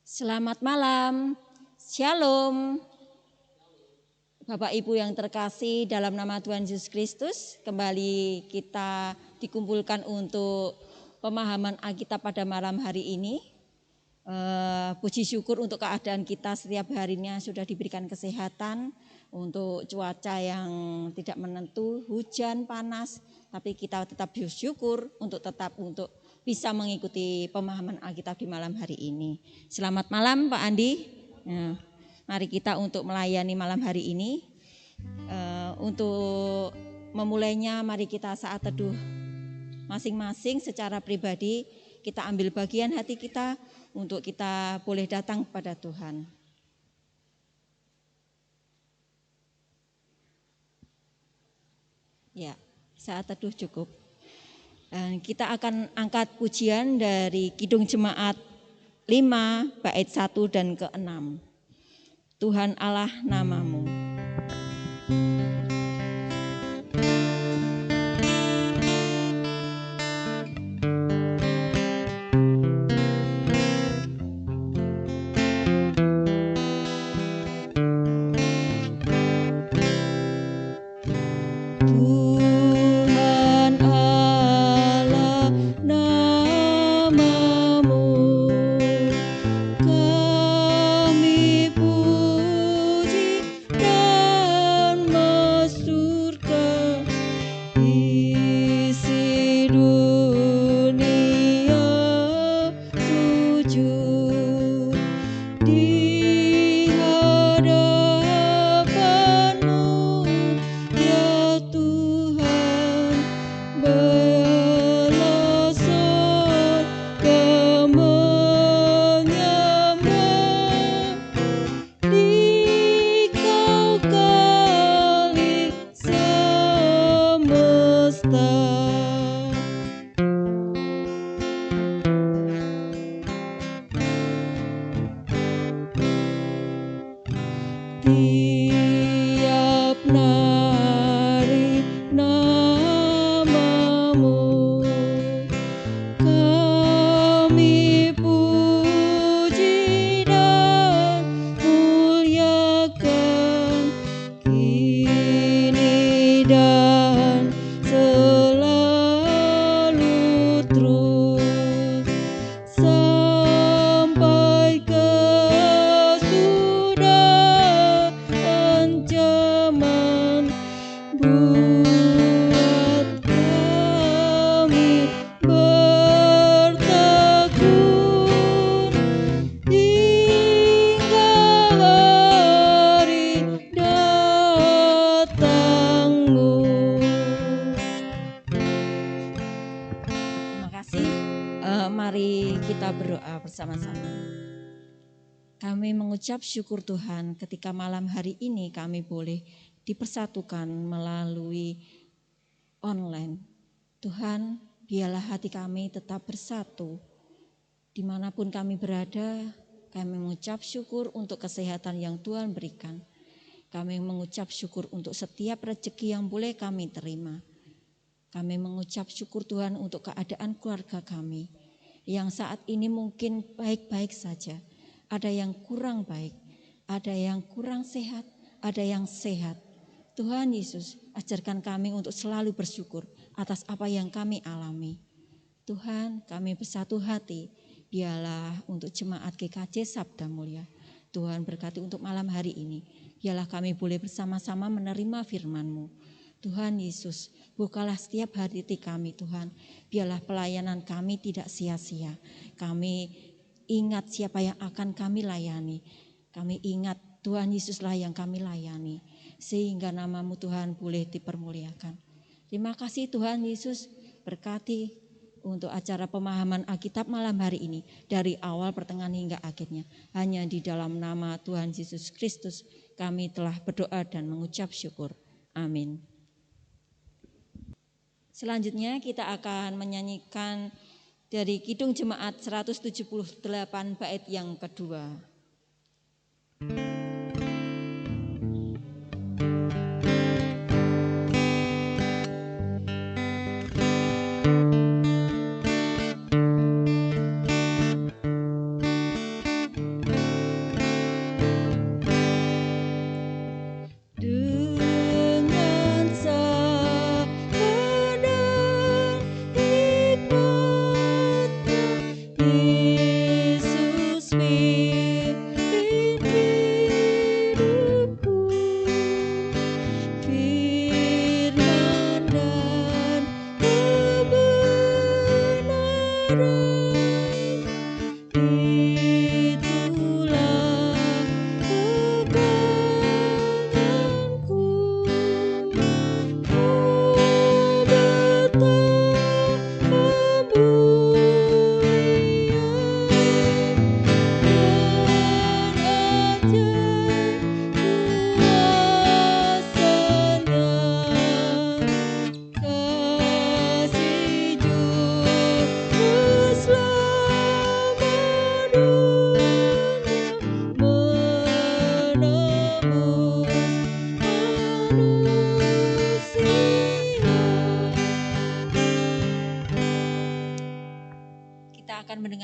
Selamat malam, Shalom. Bapak Ibu yang terkasih dalam nama Tuhan Yesus Kristus, kembali kita dikumpulkan untuk pemahaman Alkitab pada malam hari ini. Puji syukur untuk keadaan kita setiap harinya sudah diberikan kesehatan, untuk cuaca yang tidak menentu, hujan, panas, tapi kita tetap bersyukur untuk bisa mengikuti pemahaman Alkitab di malam hari ini. Selamat malam Pak Andi. Mari kita untuk melayani malam hari ini. Untuk memulainya mari kita saat teduh masing-masing secara pribadi kita ambil bagian hati kita untuk kita boleh datang kepada Tuhan. Ya, saat teduh cukup. Dan kita akan angkat pujian dari Kidung Jemaat 5 bait 1 dan ke-6. Tuhan Allah namamu. Kami mengucap syukur Tuhan ketika malam hari ini kami boleh dipersatukan melalui online. Tuhan, biarlah hati kami tetap bersatu. Dimanapun kami berada, kami mengucap syukur untuk kesehatan yang Tuhan berikan. Kami mengucap syukur untuk setiap rezeki yang boleh kami terima. Kami mengucap syukur Tuhan untuk keadaan keluarga kami yang saat ini mungkin baik-baik saja. Ada yang kurang baik, ada yang kurang sehat, ada yang sehat. Tuhan Yesus, ajarkan kami untuk selalu bersyukur atas apa yang kami alami. Tuhan, kami bersatu hati, biarlah untuk jemaat GKJ Sabda Mulia. Tuhan berkati untuk malam hari ini, biarlah kami boleh bersama-sama menerima firman-Mu. Tuhan Yesus, bukalah setiap hati kami Tuhan, biarlah pelayanan kami tidak sia-sia. Kami ingat siapa yang akan kami layani. Kami ingat Tuhan Yesuslah yang kami layani. Sehingga nama-Mu Tuhan boleh dipermuliakan. Terima kasih Tuhan Yesus, berkati untuk acara pemahaman Alkitab malam hari ini. Dari awal pertengahan hingga akhirnya. Hanya di dalam nama Tuhan Yesus Kristus kami telah berdoa dan mengucap syukur. Amin. Selanjutnya kita akan menyanyikan dari Kidung Jemaat 178 bait yang kedua.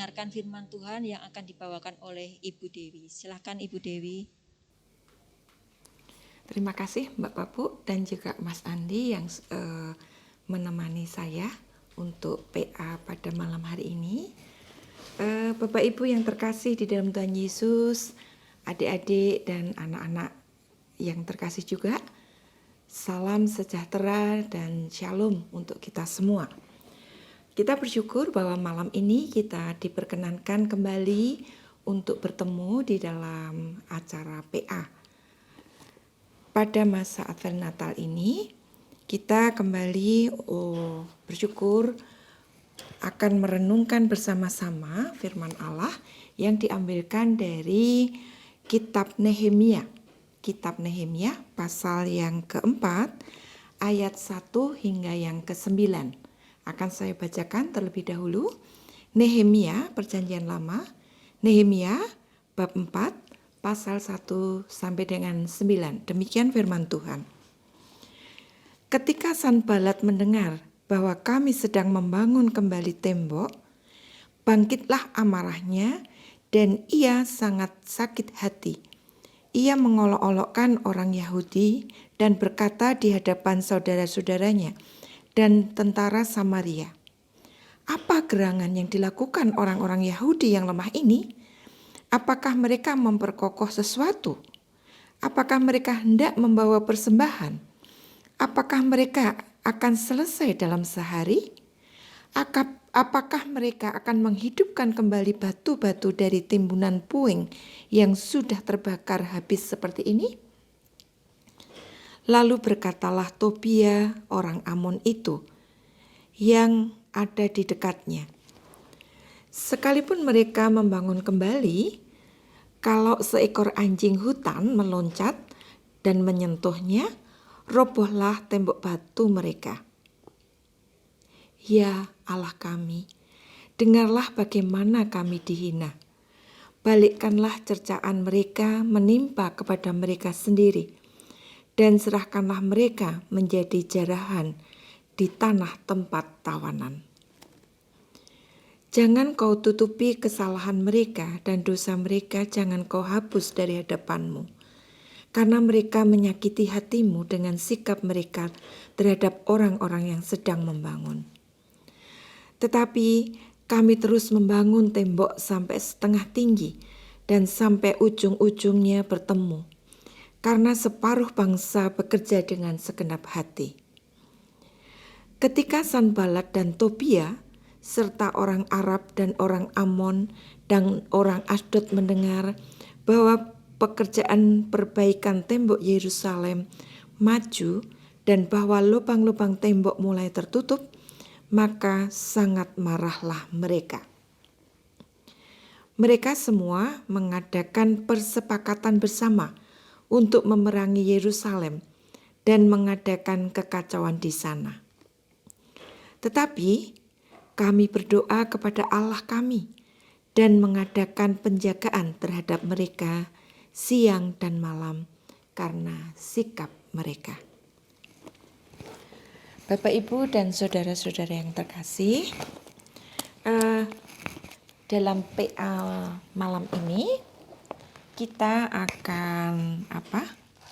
mendengarkan firman Tuhan yang akan dibawakan oleh Ibu Dewi. Silakan Ibu Dewi. Terima kasih Mbak Papu dan juga Mas Andi yang menemani saya untuk PA pada malam hari ini. Bapak Ibu yang terkasih di dalam Tuhan Yesus, adik-adik dan anak-anak yang terkasih juga, salam sejahtera dan shalom untuk kita semua. Kita bersyukur bahwa malam ini kita diperkenankan kembali untuk bertemu di dalam acara PA. Pada masa Advent Natal ini, kita kembali bersyukur akan merenungkan bersama-sama firman Allah yang diambilkan dari Kitab Nehemia. Kitab Nehemia pasal yang keempat, ayat 1 hingga yang ke-9. Akan saya bacakan terlebih dahulu. Nehemia, Perjanjian Lama, Nehemia bab 4, pasal 1 sampai dengan 9. Demikian firman Tuhan. Ketika Sanbalat mendengar bahwa kami sedang membangun kembali tembok, bangkitlah amarahnya dan ia sangat sakit hati. Ia mengolok-olokkan orang Yahudi dan berkata di hadapan saudara-saudaranya dan tentara Samaria, "Apa gerangan yang dilakukan orang-orang Yahudi yang lemah ini? Apakah mereka memperkokoh sesuatu? Apakah mereka hendak membawa persembahan? Apakah mereka akan selesai dalam sehari? Apakah mereka akan menghidupkan kembali batu-batu dari timbunan puing yang sudah terbakar habis seperti ini?" Lalu berkatalah Tobia orang Amon itu yang ada di dekatnya, "Sekalipun mereka membangun kembali, kalau seekor anjing hutan meloncat dan menyentuhnya, robohlah tembok batu mereka. Ya Allah kami, dengarlah bagaimana kami dihina. Balikkanlah cercaan mereka menimpa kepada mereka sendiri, dan serahkanlah mereka menjadi jarahan di tanah tempat tawanan. Jangan kau tutupi kesalahan mereka dan dosa mereka jangan kau hapus dari hadapanmu. Karena mereka menyakiti hatimu dengan sikap mereka terhadap orang-orang yang sedang membangun. Tetapi kami terus membangun tembok sampai setengah tinggi dan sampai ujung-ujungnya bertemu. Karena separuh bangsa bekerja dengan segenap hati." Ketika Sanbalat dan Tobia serta orang Arab dan orang Amon dan orang Asdod mendengar bahwa pekerjaan perbaikan tembok Yerusalem maju dan bahwa lubang-lubang tembok mulai tertutup, maka sangat marahlah mereka. Mereka semua mengadakan persepakatan bersama untuk memerangi Yerusalem dan mengadakan kekacauan di sana. Tetapi kami berdoa kepada Allah kami dan mengadakan penjagaan terhadap mereka siang dan malam karena sikap mereka. Bapak, Ibu, dan saudara-saudara yang terkasih, dalam PA malam ini kita akan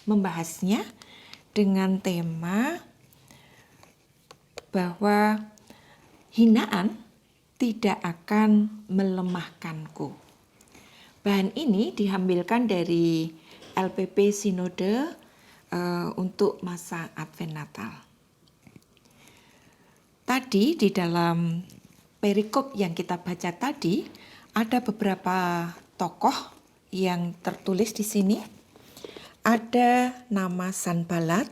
membahasnya dengan tema bahwa hinaan tidak akan melemahkanku. Bahan ini diambilkan dari LPP Sinode untuk masa Advent Natal. Tadi di dalam perikop yang kita baca tadi ada beberapa tokoh yang tertulis di sini. Ada nama Sanbalat,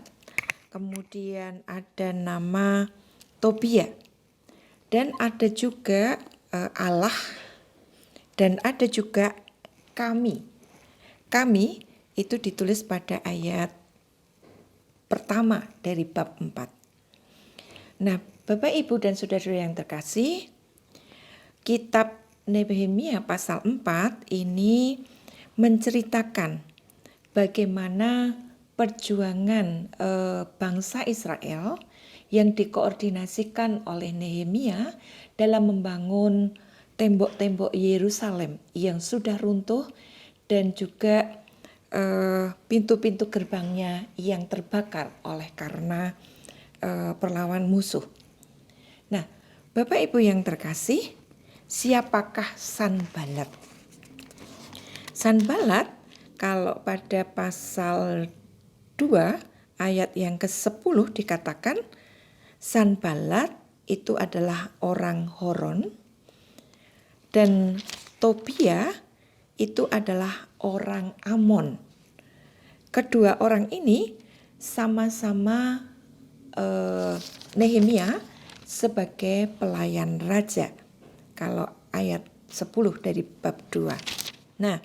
kemudian ada nama Tobia, dan ada juga Allah, dan ada juga kami. Kami itu ditulis pada ayat pertama dari bab 4. Nah, Bapak, Ibu, dan saudara-saudara yang terkasih, kitab Nehemia pasal 4 ini menceritakan bagaimana perjuangan bangsa Israel yang dikoordinasikan oleh Nehemia dalam membangun tembok-tembok Yerusalem yang sudah runtuh dan juga pintu-pintu gerbangnya yang terbakar oleh karena perlawan musuh. Nah, Bapak Ibu yang terkasih, siapakah Sanbalat? Sanbalat kalau pada pasal 2 ayat yang ke-10 dikatakan Sanbalat itu adalah orang Horon dan Tobia itu adalah orang Amon. Kedua orang ini sama-sama Nehemia sebagai pelayan raja. Kalau ayat 10 dari bab 2. Nah,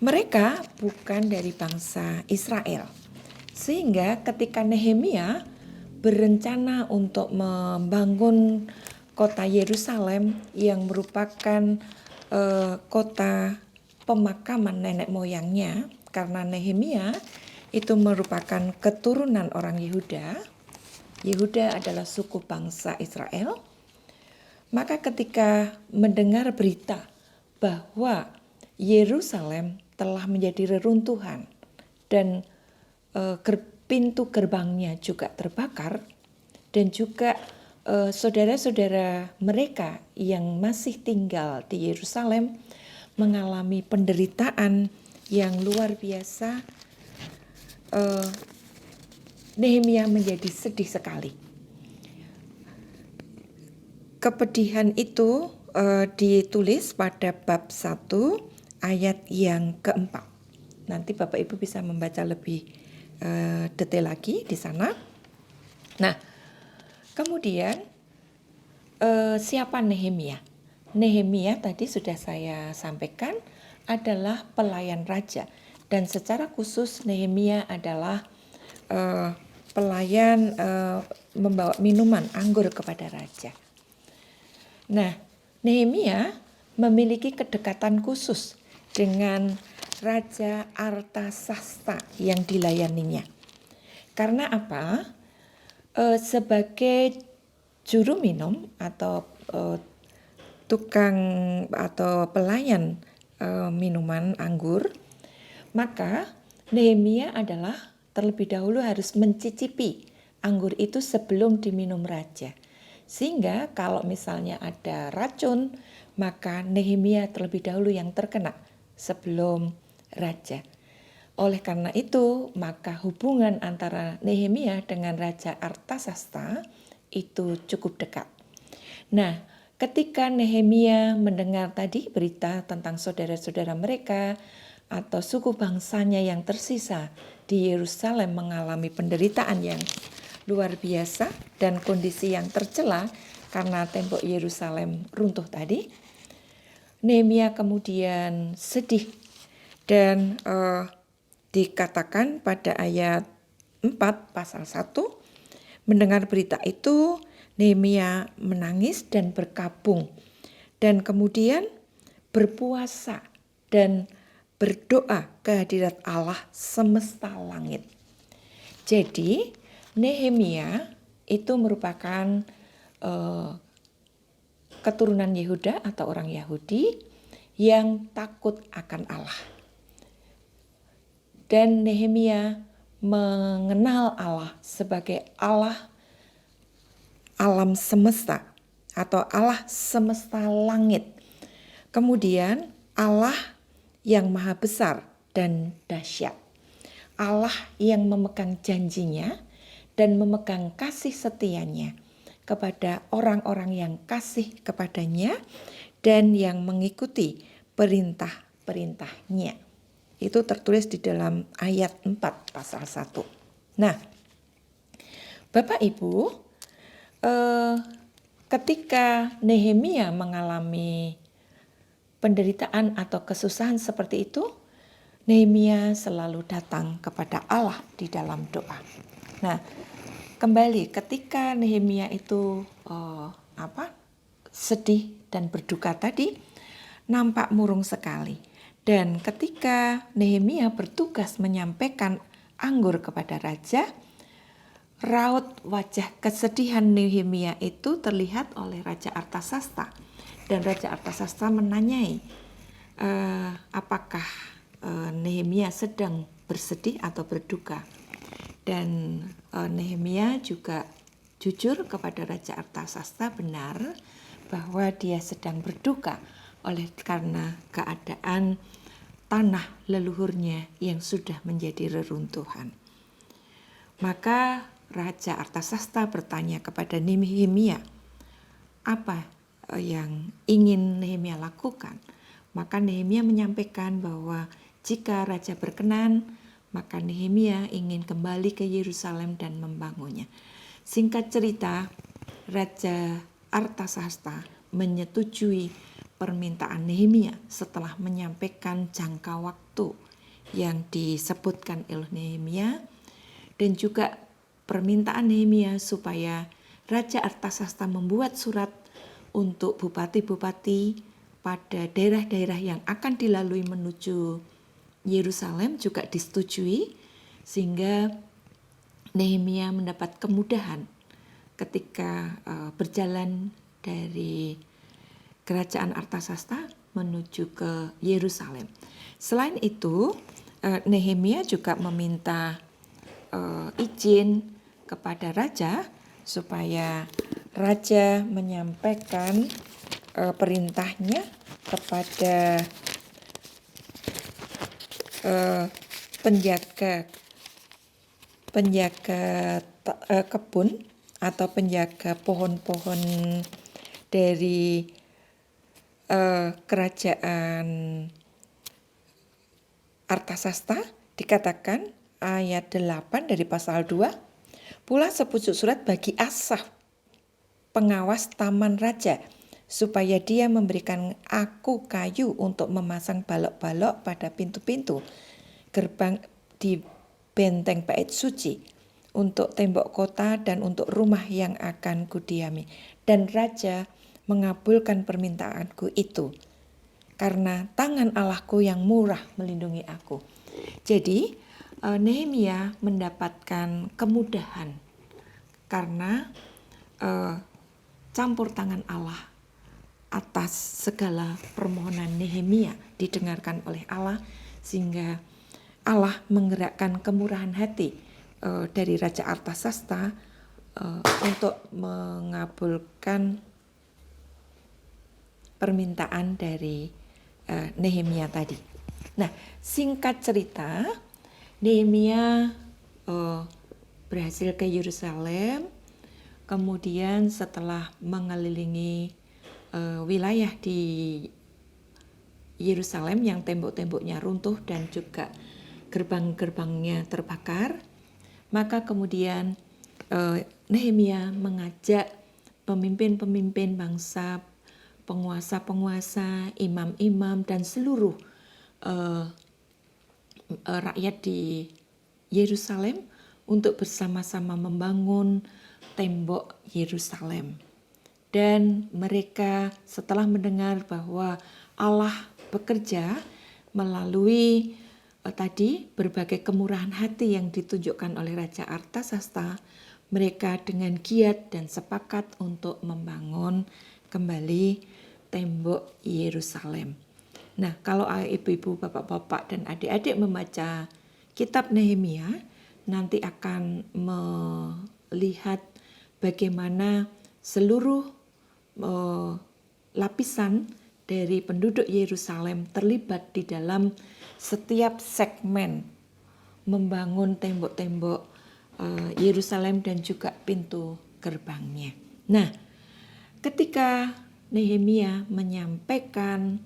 mereka bukan dari bangsa Israel. Sehingga ketika Nehemia berencana untuk membangun kota Yerusalem yang merupakan kota pemakaman nenek moyangnya, karena Nehemia itu merupakan keturunan orang Yehuda. Yehuda adalah suku bangsa Israel. Maka ketika mendengar berita bahwa Yerusalem telah menjadi reruntuhan dan pintu gerbangnya juga terbakar, dan juga saudara-saudara mereka yang masih tinggal di Yerusalem mengalami penderitaan yang luar biasa, Nehemia menjadi sedih sekali. Kepedihan itu ditulis pada bab 1 ayat yang keempat. Nanti Bapak Ibu bisa membaca lebih detail lagi di sana. Nah, kemudian siapa Nehemia? Nehemia tadi sudah saya sampaikan adalah pelayan raja, dan secara khusus Nehemia adalah pelayan membawa minuman anggur kepada raja. Nah, Nehemia memiliki kedekatan khusus dengan Raja Artasasta yang dilayaninya. Karena apa? Sebagai juru minum atau tukang atau pelayan minuman anggur, maka Nehemia adalah terlebih dahulu harus mencicipi anggur itu sebelum diminum raja. Sehingga kalau misalnya ada racun, maka Nehemia terlebih dahulu yang terkena sebelum raja. Oleh karena itu, maka hubungan antara Nehemia dengan Raja Artasasta itu cukup dekat. Nah, ketika Nehemia mendengar tadi berita tentang saudara-saudara mereka atau suku bangsanya yang tersisa di Yerusalem mengalami penderitaan yang luar biasa dan kondisi yang tercela karena tembok Yerusalem runtuh tadi, Nehemia kemudian sedih dan dikatakan pada ayat 4 pasal 1, mendengar berita itu Nehemia menangis dan berkabung dan kemudian berpuasa dan berdoa kehadirat Allah semesta langit. Jadi Nehemia itu merupakan keturunan Yehuda atau orang Yahudi yang takut akan Allah. Dan Nehemia mengenal Allah sebagai Allah alam semesta atau Allah semesta langit. Kemudian Allah yang maha besar dan dahsyat. Allah yang memegang janjinya dan memegang kasih setianya kepada orang-orang yang kasih kepadanya dan yang mengikuti perintah-perintahnya. Itu tertulis di dalam ayat 4 pasal 1. Nah, Bapak Ibu, ketika Nehemia mengalami penderitaan atau kesusahan seperti itu, Nehemia selalu datang kepada Allah di dalam doa. Nah, kembali ketika Nehemia itu sedih dan berduka tadi, nampak murung sekali. Dan ketika Nehemia bertugas menyampaikan anggur kepada raja, raut wajah kesedihan Nehemia itu terlihat oleh Raja Artasasta. dan Raja Artasasta menanyai apakah Nehemia sedang bersedih atau berduka. Dan Nehemia juga jujur kepada Raja Artasasta benar bahwa dia sedang berduka karena keadaan tanah leluhurnya yang sudah menjadi reruntuhan. Maka Raja Artasasta bertanya kepada Nehemia, apa yang ingin Nehemia lakukan? Maka Nehemia menyampaikan bahwa jika Raja berkenan, maka Nehemia ingin kembali ke Yerusalem dan membangunnya. Singkat cerita, Raja Artasasta menyetujui permintaan Nehemia setelah menyampaikan jangka waktu yang disebutkan oleh Nehemia dan juga permintaan Nehemia supaya Raja Artasasta membuat surat untuk bupati-bupati pada daerah-daerah yang akan dilalui menuju Yerusalem juga disetujui, sehingga Nehemia mendapat kemudahan ketika berjalan dari kerajaan Artasasta menuju ke Yerusalem. Selain itu, Nehemia juga meminta izin kepada raja supaya raja menyampaikan perintahnya kepada penjaga kebun atau penjaga pohon-pohon dari kerajaan Artasasta. Dikatakan ayat 8 dari pasal 2, pula sepucuk surat bagi Asaf, pengawas taman raja, supaya dia memberikan aku kayu untuk memasang balok-balok pada pintu-pintu gerbang di benteng bait suci, untuk tembok kota dan untuk rumah yang akan kudiami. Dan raja mengabulkan permintaanku itu, karena tangan Allahku yang murah melindungi aku. Jadi Nehemia mendapatkan kemudahan karena campur tangan Allah atas segala permohonan Nehemia didengarkan oleh Allah, sehingga Allah menggerakkan kemurahan hati dari Raja Artasasta untuk mengabulkan permintaan dari Nehemia tadi. Nah, singkat cerita, Nehemia berhasil ke Yerusalem. Kemudian setelah mengelilingi wilayah di Yerusalem yang tembok-temboknya runtuh dan juga gerbang-gerbangnya terbakar, maka kemudian Nehemia mengajak pemimpin-pemimpin bangsa, penguasa-penguasa, imam-imam, dan seluruh rakyat di Yerusalem untuk bersama-sama membangun tembok Yerusalem. Dan mereka setelah mendengar bahwa Allah bekerja melalui tadi berbagai kemurahan hati yang ditunjukkan oleh Raja Artasasta, mereka dengan giat dan sepakat untuk membangun kembali tembok Yerusalem. Nah, kalau ibu-ibu, bapak-bapak, dan adik-adik membaca kitab Nehemia, nanti akan melihat bagaimana seluruh lapisan dari penduduk Yerusalem terlibat di dalam setiap segmen membangun tembok-tembok Yerusalem dan juga pintu gerbangnya. Nah, ketika Nehemia menyampaikan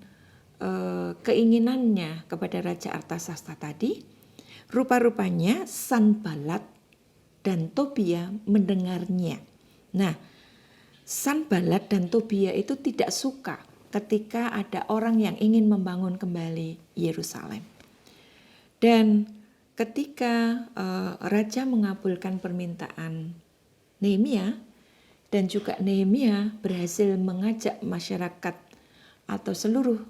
keinginannya kepada Raja Artasasta tadi, rupa-rupanya Sanballat dan Tobia mendengarnya. Nah, Sanballat dan Tobia itu tidak suka ketika ada orang yang ingin membangun kembali Yerusalem. Dan ketika Raja mengabulkan permintaan Nehemia, dan juga Nehemia berhasil mengajak masyarakat atau seluruh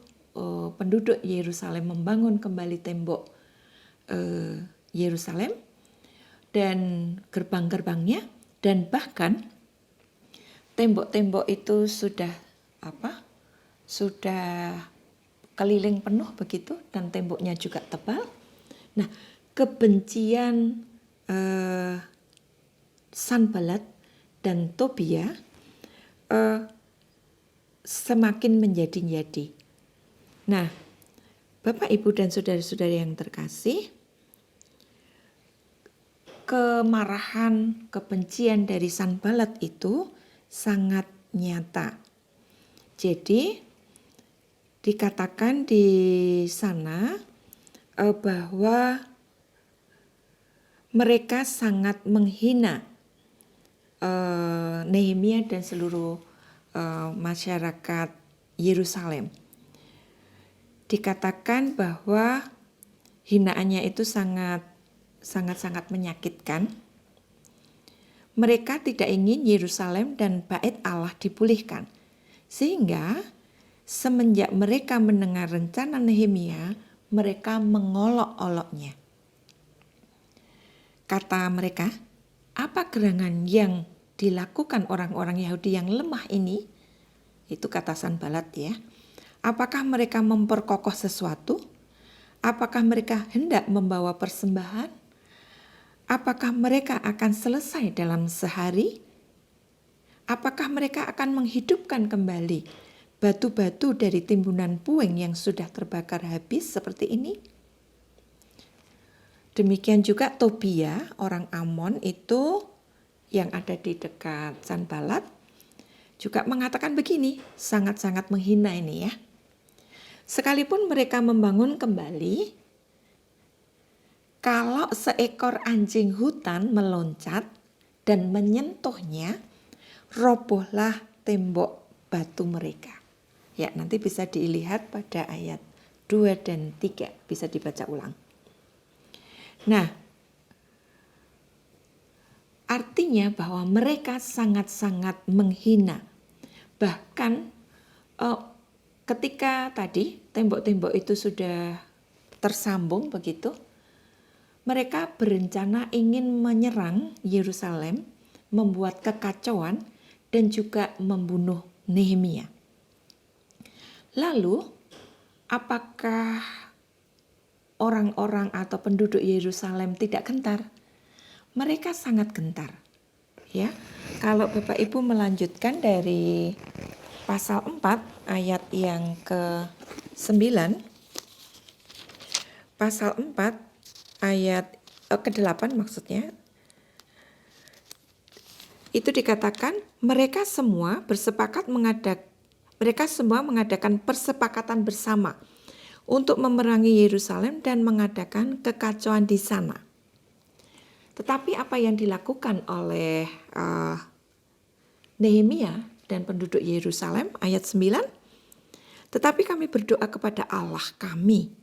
penduduk Yerusalem membangun kembali tembok Yerusalem dan gerbang-gerbangnya, dan bahkan tembok-tembok itu sudah sudah keliling penuh begitu dan temboknya juga tebal. Nah, kebencian Sanballat dan Tobia semakin menjadi-jadi. Nah, Bapak, Ibu, dan saudara-saudara yang terkasih, kemarahan, kebencian dari Sanballat itu sangat nyata. Jadi, dikatakan di sana bahwa mereka sangat menghina Nehemia dan seluruh masyarakat Yerusalem. Dikatakan bahwa hinaannya itu sangat menyakitkan. Mereka tidak ingin Yerusalem dan bait Allah dipulihkan. Sehingga semenjak mereka mendengar rencana Nehemia, mereka mengolok-oloknya. Kata mereka, apa gerangan yang dilakukan orang-orang Yahudi yang lemah ini? Itu kata Sanballat ya. Apakah mereka memperkokoh sesuatu? Apakah mereka hendak membawa persembahan? Apakah mereka akan selesai dalam sehari? Apakah mereka akan menghidupkan kembali batu-batu dari timbunan puing yang sudah terbakar habis seperti ini? Demikian juga Tobia, orang Amon itu yang ada di dekat Sanballat, juga mengatakan begini, sangat-sangat menghina ini ya. Sekalipun mereka membangun kembali, kalau seekor anjing hutan meloncat dan menyentuhnya, robohlah tembok batu mereka. Ya, nanti bisa dilihat pada ayat 2 dan 3, bisa dibaca ulang. Nah, artinya bahwa mereka sangat-sangat menghina. Bahkan ketika tadi tembok-tembok itu sudah tersambung begitu, mereka berencana ingin menyerang Yerusalem, membuat kekacauan dan juga membunuh Nehemia. Lalu, apakah orang-orang atau penduduk Yerusalem tidak gentar? Mereka sangat gentar. Ya, kalau Bapak Ibu melanjutkan dari pasal 4 ayat yang ke-9, pasal 4 ayat ke-8 maksudnya, itu dikatakan mereka semua mengadakan persepakatan bersama untuk memerangi Yerusalem dan mengadakan kekacauan di sana. Tetapi apa yang dilakukan oleh Nehemia dan penduduk Yerusalem, ayat 9, tetapi kami berdoa kepada Allah kami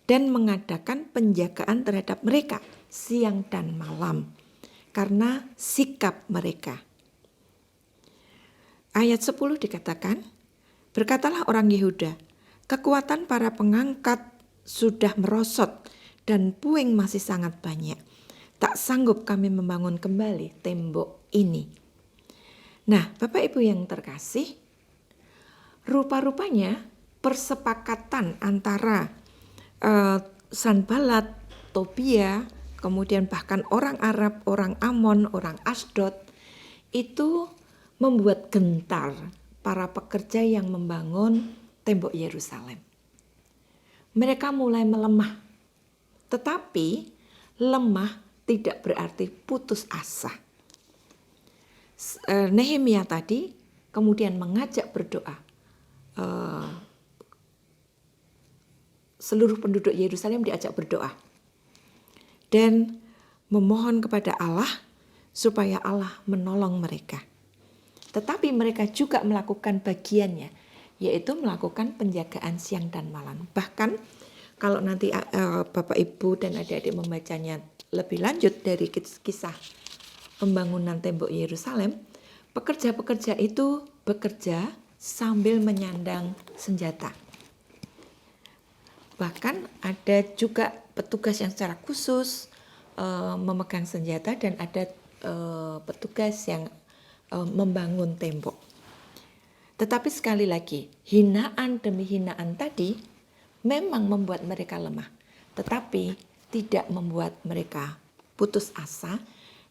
dan mengadakan penjagaan terhadap mereka siang dan malam karena sikap mereka. Ayat 10 dikatakan, berkatalah orang Yehuda, kekuatan para pengangkat sudah merosot dan puing masih sangat banyak. Tak sanggup kami membangun kembali tembok ini. Nah, Bapak Ibu yang terkasih, rupa-rupanya persepakatan antara Sanballat, Tobia, kemudian bahkan orang Arab, orang Amon, orang Asdod, itu membuat gentar para pekerja yang membangun tembok Yerusalem. Mereka mulai melemah, tetapi lemah tidak berarti putus asa. Nehemia tadi kemudian mengajak berdoa. Seluruh penduduk Yerusalem diajak berdoa. Dan memohon kepada Allah supaya Allah menolong mereka. Tetapi mereka juga melakukan bagiannya, yaitu melakukan penjagaan siang dan malam. Bahkan kalau nanti Bapak Ibu dan adik-adik membacanya lebih lanjut dari kisah pembangunan tembok Yerusalem, pekerja-pekerja itu bekerja sambil menyandang senjata. Bahkan ada juga petugas yang secara khusus memegang senjata dan ada petugas yang membangun tembok. Tetapi sekali lagi, hinaan demi hinaan tadi memang membuat mereka lemah, tetapi tidak membuat mereka putus asa,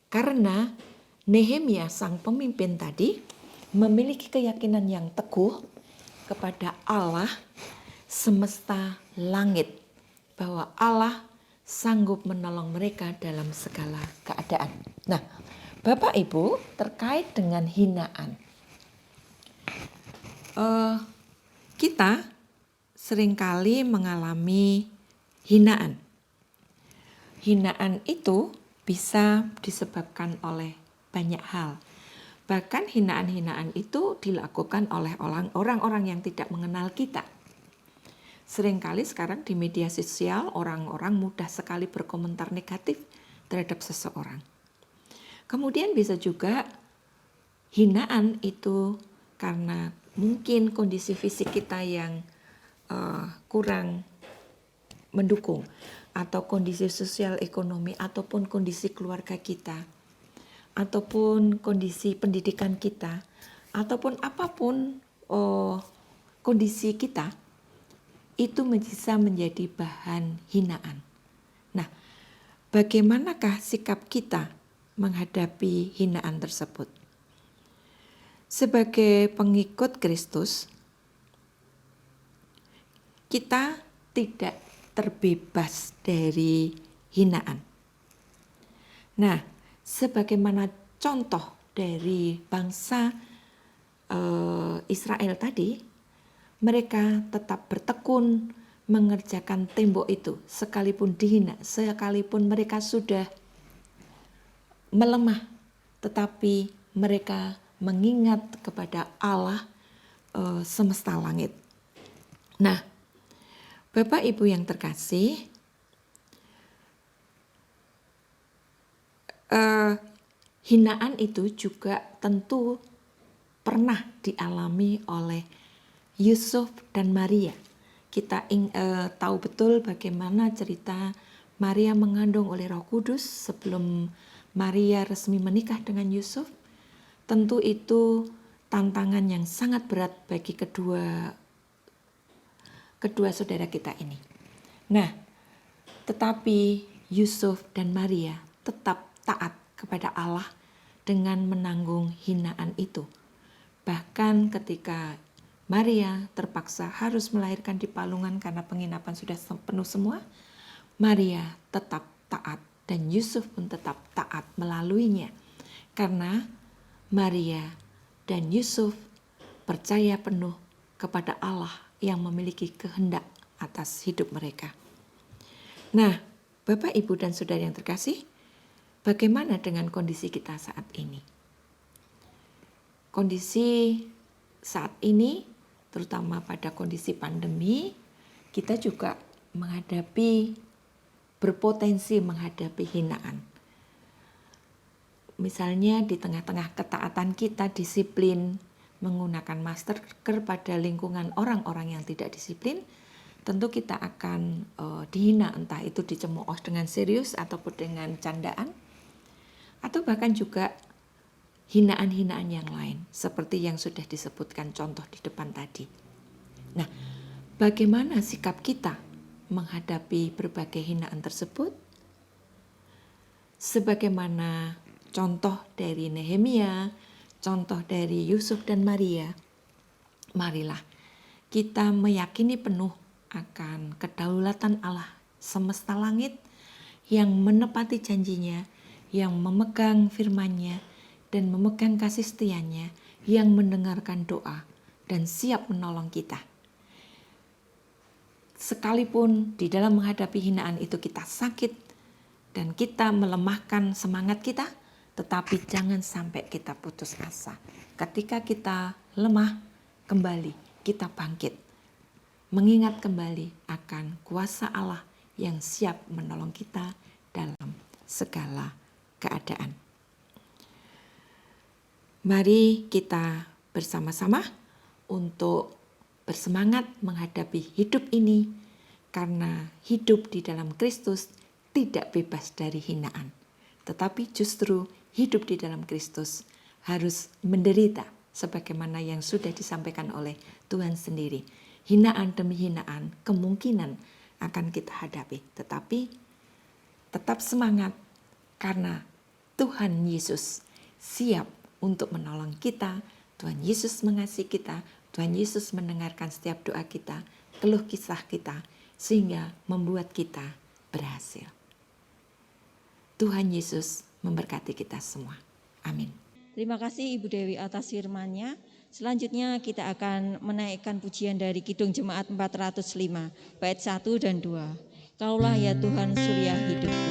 karena Nehemia sang pemimpin tadi memiliki keyakinan yang teguh kepada Allah semesta langit, bahwa Allah sanggup menolong mereka dalam segala keadaan. Nah, Bapak Ibu, terkait dengan hinaan, kita seringkali mengalami hinaan. Hinaan itu bisa disebabkan oleh banyak hal. Bahkan hinaan-hinaan itu dilakukan oleh orang-orang yang tidak mengenal kita. Seringkali sekarang di media sosial orang-orang mudah sekali berkomentar negatif terhadap seseorang. Kemudian bisa juga hinaan itu karena mungkin kondisi fisik kita yang kurang mendukung, atau kondisi sosial ekonomi, ataupun kondisi keluarga kita, ataupun kondisi pendidikan kita, ataupun apapun kondisi kita, itu bisa menjadi bahan hinaan. Nah, bagaimanakah sikap kita menghadapi hinaan tersebut? Sebagai pengikut Kristus, kita tidak terbebas dari hinaan. Nah, sebagaimana contoh dari bangsa Israel tadi, mereka tetap bertekun mengerjakan tembok itu, sekalipun dihina, sekalipun mereka sudah melemah, tetapi mereka mengingat kepada Allah semesta langit. Nah, Bapak Ibu yang terkasih, hinaan itu juga tentu pernah dialami oleh Yusuf dan Maria. Kita tahu betul bagaimana cerita Maria mengandung oleh Roh Kudus sebelum Maria resmi menikah dengan Yusuf. Tentu itu tantangan yang sangat berat bagi kedua saudara kita ini. Nah, tetapi Yusuf dan Maria tetap taat kepada Allah dengan menanggung hinaan itu. Bahkan ketika Maria terpaksa harus melahirkan di palungan karena penginapan sudah penuh semua, Maria tetap taat dan Yusuf pun tetap taat melaluinya. Karena Maria dan Yusuf percaya penuh kepada Allah yang memiliki kehendak atas hidup mereka. Nah, Bapak, Ibu, dan Saudara yang terkasih, bagaimana dengan kondisi kita saat ini? Kondisi saat ini, terutama pada kondisi pandemi, kita juga berpotensi menghadapi hinaan. Misalnya di tengah-tengah ketaatan kita disiplin menggunakan masker pada lingkungan orang-orang yang tidak disiplin, tentu kita akan dihina, entah itu dicemooh dengan serius ataupun dengan candaan, atau bahkan juga hinaan-hinaan yang lain seperti yang sudah disebutkan contoh di depan tadi. Nah, bagaimana sikap kita menghadapi berbagai hinaan tersebut? Sebagaimana contoh dari Nehemia, contoh dari Yusuf dan Maria, marilah kita meyakini penuh akan kedaulatan Allah semesta langit yang menepati janjinya, yang memegang firman-Nya, dan memegang kasih setianya, yang mendengarkan doa dan siap menolong kita. Sekalipun di dalam menghadapi hinaan itu kita sakit dan kita melemahkan semangat kita, tetapi jangan sampai kita putus asa. Ketika kita lemah, kembali kita bangkit, mengingat kembali akan kuasa Allah yang siap menolong kita dalam segala keadaan. Mari kita bersama-sama untuk bersemangat menghadapi hidup ini, karena hidup di dalam Kristus tidak bebas dari hinaan, tetapi justru hidup di dalam Kristus harus menderita sebagaimana yang sudah disampaikan oleh Tuhan sendiri. Hinaan demi hinaan kemungkinan akan kita hadapi, tetapi tetap semangat karena Tuhan Yesus siap untuk menolong kita. Tuhan Yesus mengasihi kita. Tuhan Yesus mendengarkan setiap doa kita, keluh kisah kita, sehingga membuat kita berhasil. Tuhan Yesus memberkati kita semua. Amin. Terima kasih Ibu Dewi atas firman-Nya. Selanjutnya kita akan menaikkan pujian dari Kidung Jemaat 405, bait 1 dan 2. Kaulah ya Tuhan surya hidupku.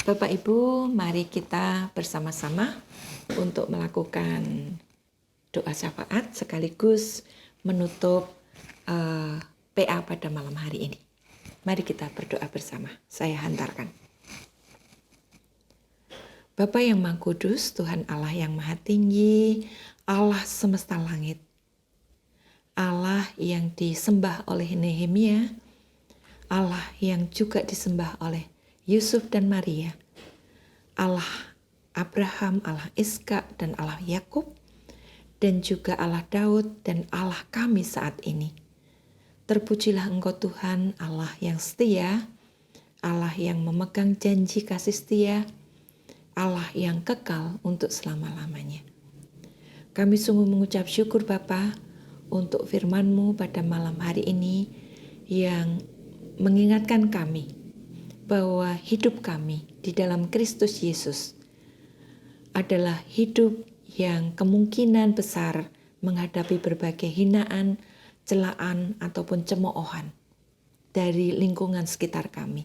Bapak Ibu, mari kita bersama-sama untuk melakukan doa syafaat sekaligus menutup PA pada malam hari ini. Mari kita berdoa bersama. Saya hantarkan. Bapa yang Maha Kudus, Tuhan Allah yang Maha Tinggi, Allah semesta langit, Allah yang disembah oleh Nehemia, Allah yang juga disembah oleh Yusuf dan Maria, Allah Abraham, Allah Ishak dan Allah Yakub, dan juga Allah Daud dan Allah kami saat ini. Terpujilah Engkau Tuhan, Allah yang setia, Allah yang memegang janji kasih setia, Allah yang kekal untuk selama-lamanya. Kami sungguh mengucap syukur Bapa untuk firman-Mu pada malam hari ini yang mengingatkan kami bahwa hidup kami di dalam Kristus Yesus adalah hidup yang kemungkinan besar menghadapi berbagai hinaan, celaan, ataupun cemoohan dari lingkungan sekitar kami,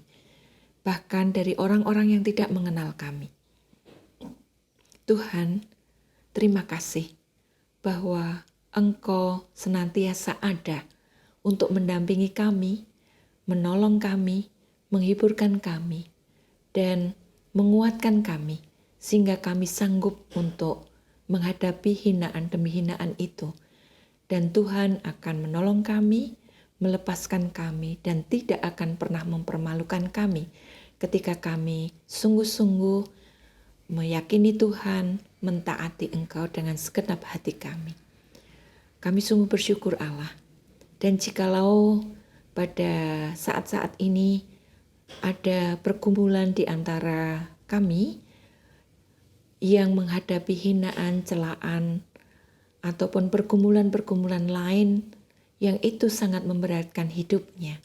bahkan dari orang-orang yang tidak mengenal kami. Tuhan, terima kasih bahwa Engkau senantiasa ada untuk mendampingi kami, menolong kami, menghiburkan kami, dan menguatkan kami, sehingga kami sanggup untuk menghadapi hinaan demi hinaan itu. Dan Tuhan akan menolong kami, melepaskan kami, dan tidak akan pernah mempermalukan kami ketika kami sungguh-sungguh meyakini Tuhan, mentaati Engkau dengan segenap hati kami. Kami sungguh bersyukur Allah. Dan jikalau pada saat-saat ini ada pergumulan di antara kami yang menghadapi hinaan, celaan, ataupun pergumulan-pergumulan lain yang itu sangat memberatkan hidupnya.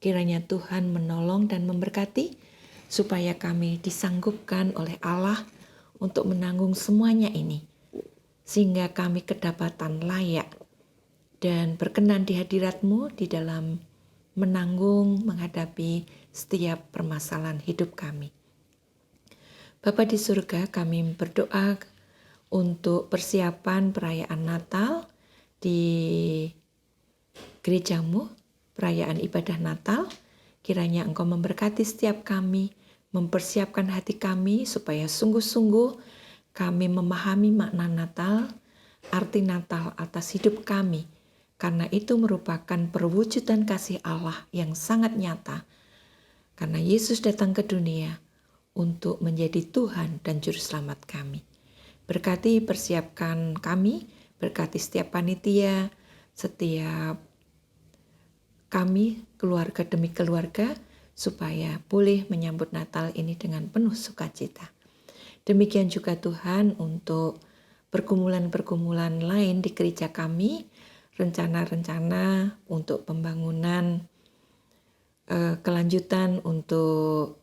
Kiranya Tuhan menolong dan memberkati supaya kami disanggupkan oleh Allah untuk menanggung semuanya ini, sehingga kami kedapatan layak dan berkenan di hadirat-Mu di dalam menanggung, menghadapi setiap permasalahan hidup kami. Bapa di surga, kami berdoa untuk persiapan perayaan Natal di gereja-Mu, perayaan ibadah Natal. Kiranya Engkau memberkati setiap kami, mempersiapkan hati kami supaya sungguh-sungguh kami memahami makna Natal, arti Natal atas hidup kami, karena itu merupakan perwujudan kasih Allah yang sangat nyata. Karena Yesus datang ke dunia untuk menjadi Tuhan dan Juru Selamat kami. Berkati persiapkan kami, berkati setiap panitia, setiap kami, keluarga demi keluarga, supaya boleh menyambut Natal ini dengan penuh sukacita. Demikian juga Tuhan untuk pergumulan-pergumulan lain di gereja kami, rencana-rencana untuk pembangunan, kelanjutan untuk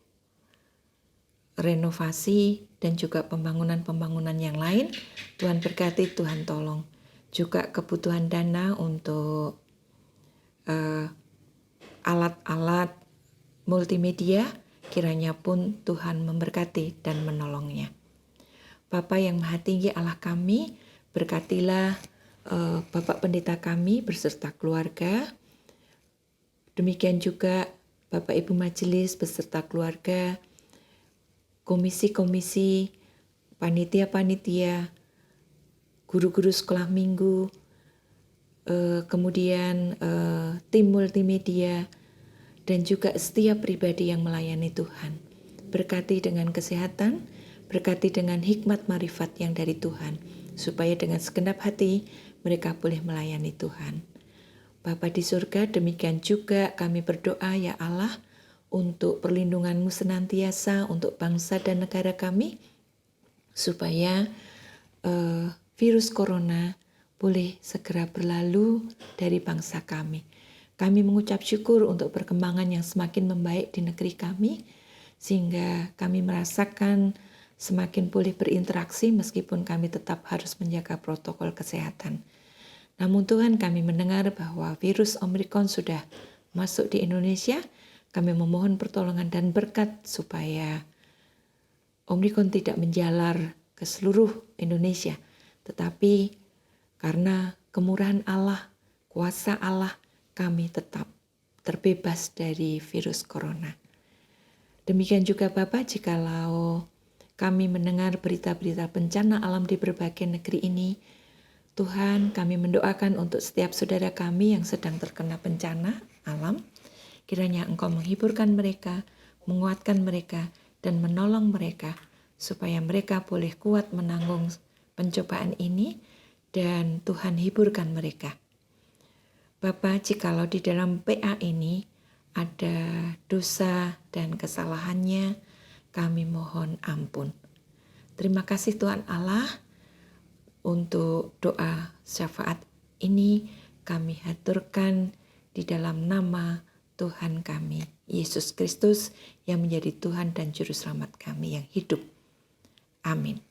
renovasi dan juga pembangunan-pembangunan yang lain. Tuhan berkati, Tuhan tolong. Juga kebutuhan dana untuk alat-alat multimedia, kiranya pun Tuhan memberkati dan menolongnya. Bapa yang Maha Tinggi Allah kami, berkatilah Bapak Pendeta kami beserta keluarga. Demikian juga Bapak Ibu Majelis beserta keluarga, komisi-komisi, panitia-panitia, guru-guru sekolah minggu, kemudian tim multimedia, dan juga setiap pribadi yang melayani Tuhan. Berkati dengan kesehatan, berkati dengan hikmat marifat yang dari Tuhan, supaya dengan segenap hati mereka boleh melayani Tuhan. Bapa di surga, demikian juga kami berdoa ya Allah, untuk perlindungan-Mu senantiasa untuk bangsa dan negara kami, supaya virus corona boleh segera berlalu dari bangsa kami. Kami mengucap syukur untuk perkembangan yang semakin membaik di negeri kami, sehingga kami merasakan semakin boleh berinteraksi meskipun kami tetap harus menjaga protokol kesehatan. Namun Tuhan, kami mendengar bahwa virus Omikron sudah masuk di Indonesia. Kami memohon pertolongan dan berkat supaya Omikron tidak menjalar ke seluruh Indonesia. Tetapi karena kemurahan Allah, kuasa Allah, kami tetap terbebas dari virus corona. Demikian juga Bapak, jikalau kami mendengar berita-berita bencana alam di berbagai negeri ini, Tuhan, kami mendoakan untuk setiap saudara kami yang sedang terkena bencana alam, kiranya Engkau menghiburkan mereka, menguatkan mereka, dan menolong mereka, supaya mereka boleh kuat menanggung pencobaan ini, dan Tuhan hiburkan mereka. Bapa, jikalau di dalam PA ini ada dosa dan kesalahannya, kami mohon ampun. Terima kasih Tuhan Allah, untuk doa syafaat ini kami haturkan di dalam nama Tuhan kami, Yesus Kristus, yang menjadi Tuhan dan Juru Selamat kami yang hidup. Amin.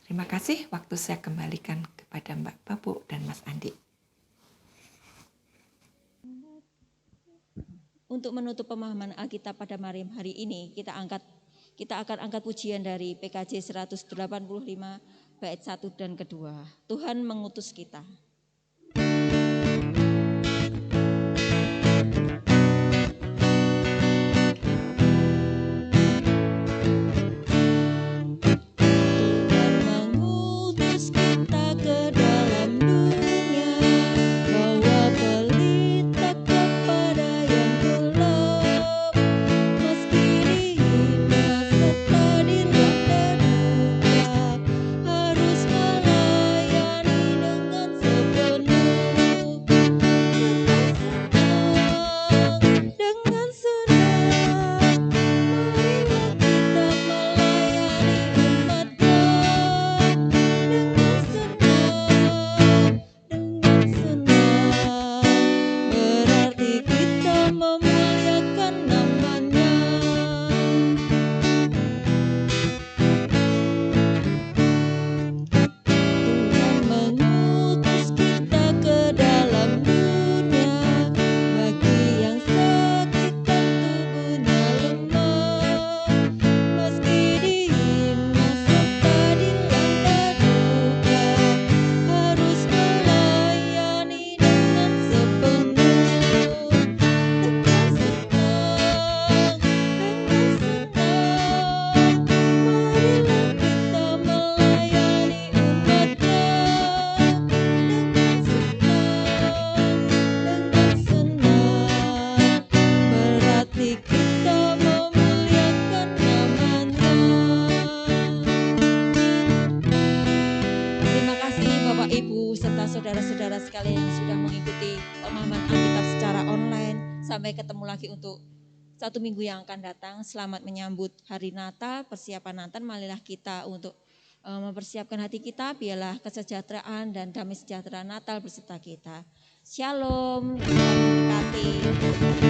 Terima kasih, waktu saya kembalikan kepada Mbak Papu dan Mas Andi. Untuk menutup pemahaman Alkitab pada malam hari ini, kita akan angkat pujian dari PKJ 185 bait 1 dan kedua. Tuhan mengutus kita. Harus melayani dengan Sampai ketemu lagi untuk 1 minggu yang akan datang. Selamat menyambut hari Natal, persiapan Natal. Marilah kita untuk mempersiapkan hati kita, biarlah kesejahteraan dan damai sejahtera Natal berserta kita. Shalom, Tuhan memberkati.